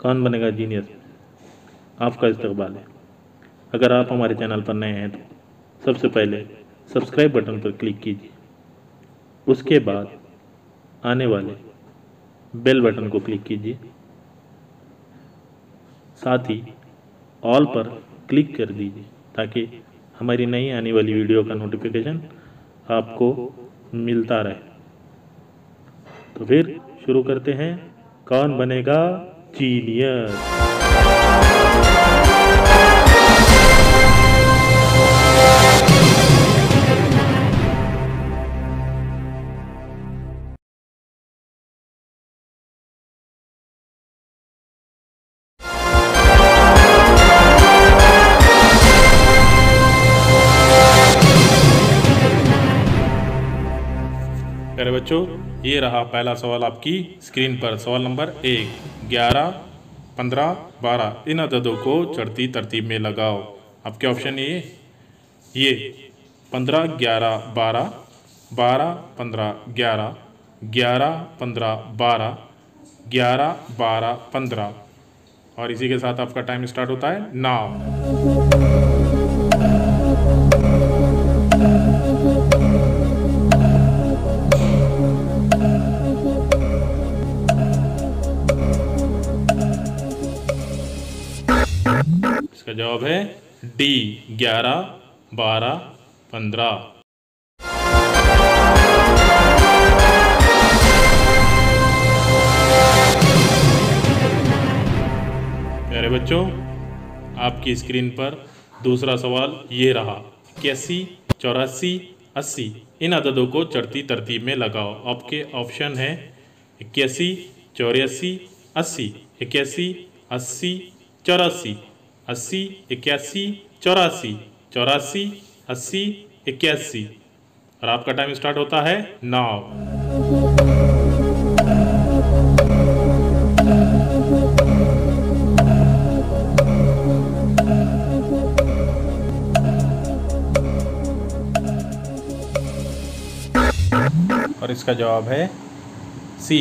कौन बनेगा जीनियस में आपका इस्तकबाल है। अगर आप हमारे चैनल पर नए हैं तो सबसे पहले सब्सक्राइब बटन पर क्लिक कीजिए, उसके बाद आने वाले बेल बटन को क्लिक कीजिए, साथ ही ऑल पर क्लिक कर दीजिए ताकि हमारी नई आने वाली वीडियो का नोटिफिकेशन आपको मिलता रहे। तो फिर शुरू करते हैं, कौन बनेगा जीनियस। प्यारे बच्चों, ये रहा पहला सवाल आपकी स्क्रीन पर। सवाल नंबर 1, 11, 15, 12 इन अददों को चढ़ती तरतीब में लगाओ। आपके ऑप्शन ये 15, 11, 12, 12, 15, 11, 11, 15, 12, 11, 12, 15 और इसी के साथ आपका टाइम स्टार्ट होता है नाउ। इसका जवाब है डी, 11, 12, 15। प्यारे बच्चों, आपकी स्क्रीन पर दूसरा सवाल ये रहा। 81, 84, 80 इन अददों को चढ़ती तरतीब में लगाओ। आपके ऑप्शन है 81, 84, 80, 81, 80, 84, 80, 81, 84, 84, 80, 81 और आपका टाइम स्टार्ट होता है नाउ। और इसका जवाब है सी,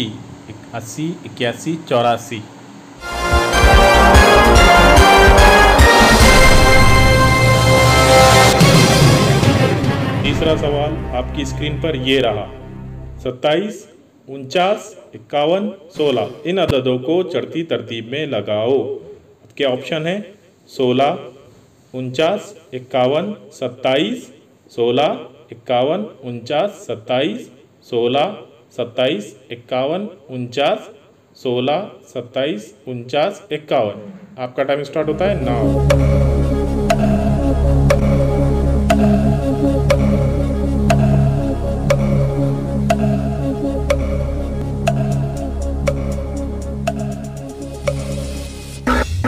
80, 81, 84। तीसरा सवाल आपकी स्क्रीन पर ये रहा। 27, 49, 51, 16 इन अददों को चढ़ती तरतीब में लगाओ। आपके ऑप्शन है 16, 49, 51, 27, 16, 51, 49, 27, 16, 27, 51, 49, 16, 27, 49, 51। आपका टाइम स्टार्ट होता है नाउ।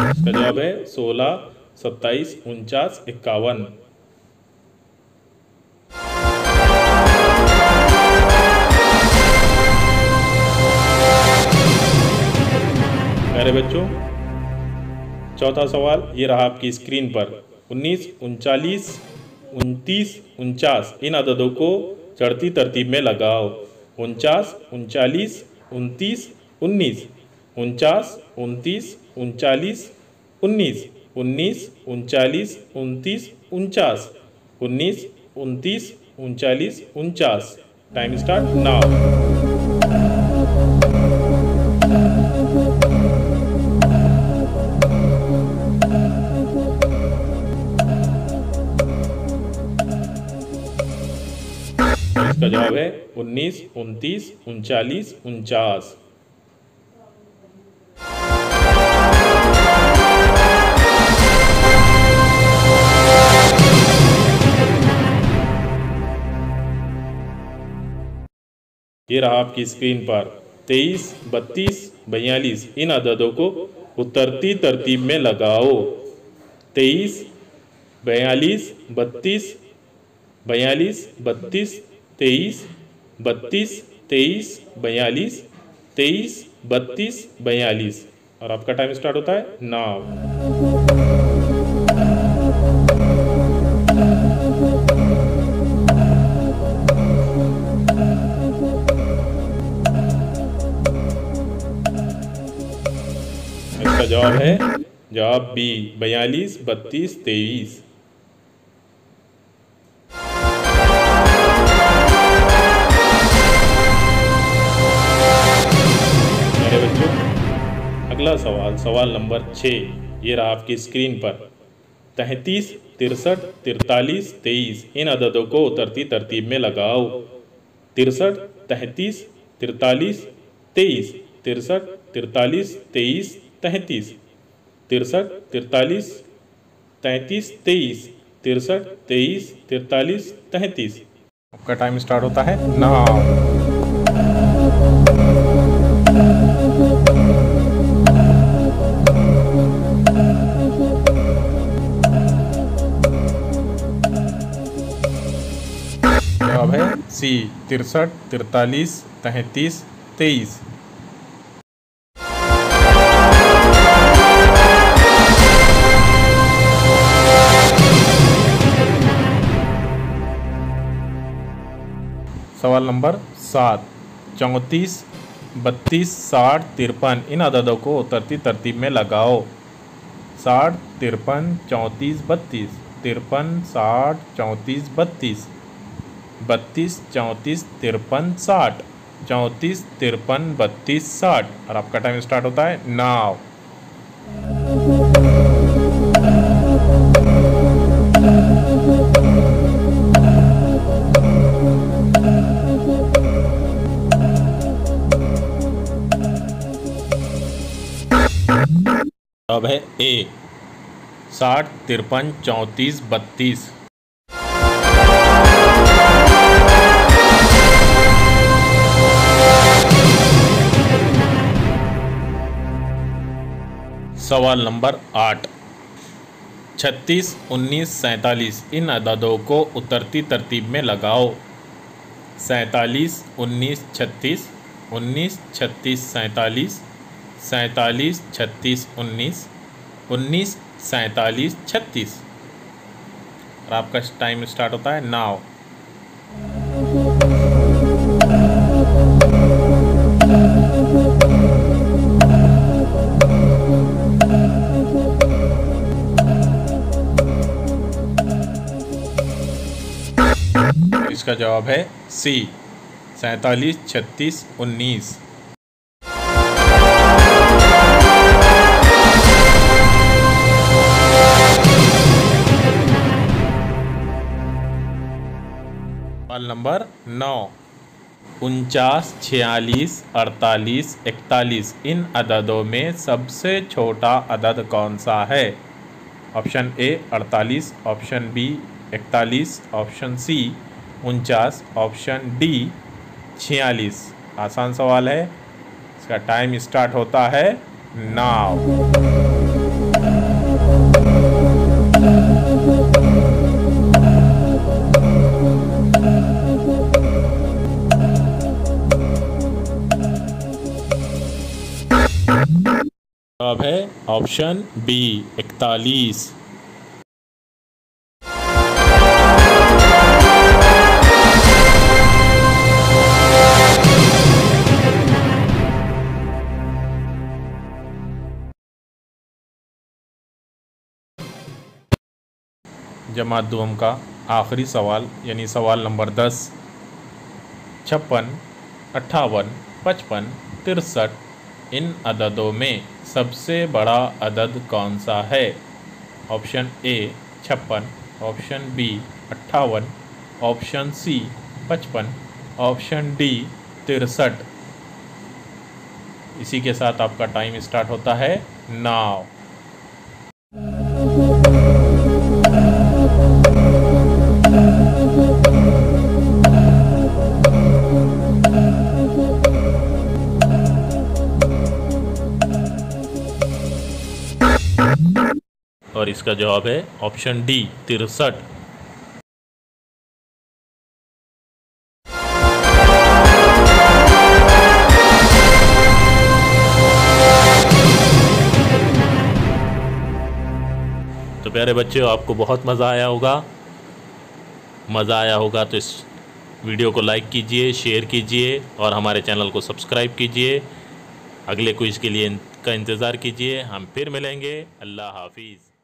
इसका जवाब है 16, 27, 49, 51। प्यारे बच्चों, चौथा सवाल ये रहा आपकी स्क्रीन पर। 19, 39, 29, 49 इन अददों को चढ़ती तरतीब में लगाओ। 49, 39, 29, 19, 49, 29, 39, 19, 19, 39, 29, 49, 19, 29, 39, 49। Time start now. इसका जवाब है 19, 29, 39, 49। ये रहा आपकी स्क्रीन पर। 23, 32, 42 इन अददों को उतरती तरतीब में लगाओ। 23, 42, 32, 42, 32, 23, 32, 23, 42, 23, 32, 42 और आपका टाइम स्टार्ट होता है नाउ। इसका जवाब है जवाब बी 42, 32, 23। मेरे बच्चों अगला सवाल, सवाल नंबर 6 ये रहा आपकी स्क्रीन पर। 33, 63, 43, 23 इन अददों को उतरती तरतीब में लगाओ। 63, 33, 43, 23, 63, 43, 23, 33, 63, 43, 33, 23, 63, 23, 43, 33। आपका टाइम स्टार्ट होता है नाउ। जवाब है सी 63, 43, 33, 23। सवाल नंबर 7। 34, 32, 60, 53 इन अददों को उतरती तरतीब में लगाओ। 60, 53, 34, 32, 53, 60, 34, 32, 32, 34, 53, 60, 34, 53, 32, 60 और आपका टाइम स्टार्ट होता है नाउ। अब है ए 60, 53, 34, 32। सवाल नंबर 8। 36, 19, 47 इन अददों को उतरती तरतीब में लगाओ। 47, 19, 36, 19, 36, 47, 47, 36, 19, 19, 47, 36 और आपका टाइम स्टार्ट होता है नाउ। इसका जवाब है सी 47, 36, 19। सवाल नंबर 9। 49, 46, 48, 41 इन अददों में सबसे छोटा अदद कौन सा है? Option A 48, option B 41, option C 49, option D 46। आसान सवाल है, इसका टाइम स्टार्ट होता है नाउ। जवाब है ऑप्शन बी 41। जमात दुम का आखिरी सवाल यानी सवाल नंबर 10। 56, 58, 55, 63 इन अददों में सबसे बड़ा अदद कौन सा है? Option A 56, option B 58, option C 55, option D 63। इसी के साथ आपका टाइम स्टार्ट होता है नाउ। और इसका जवाब है ऑप्शन डी 63। तो प्यारे बच्चों, आपको बहुत मज़ा आया होगा। मज़ा आया होगा तो इस वीडियो को लाइक कीजिए, शेयर कीजिए और हमारे चैनल को सब्सक्राइब कीजिए। अगले क्विज के लिए का इंतज़ार कीजिए। हम फिर मिलेंगे। अल्लाह हाफिज़।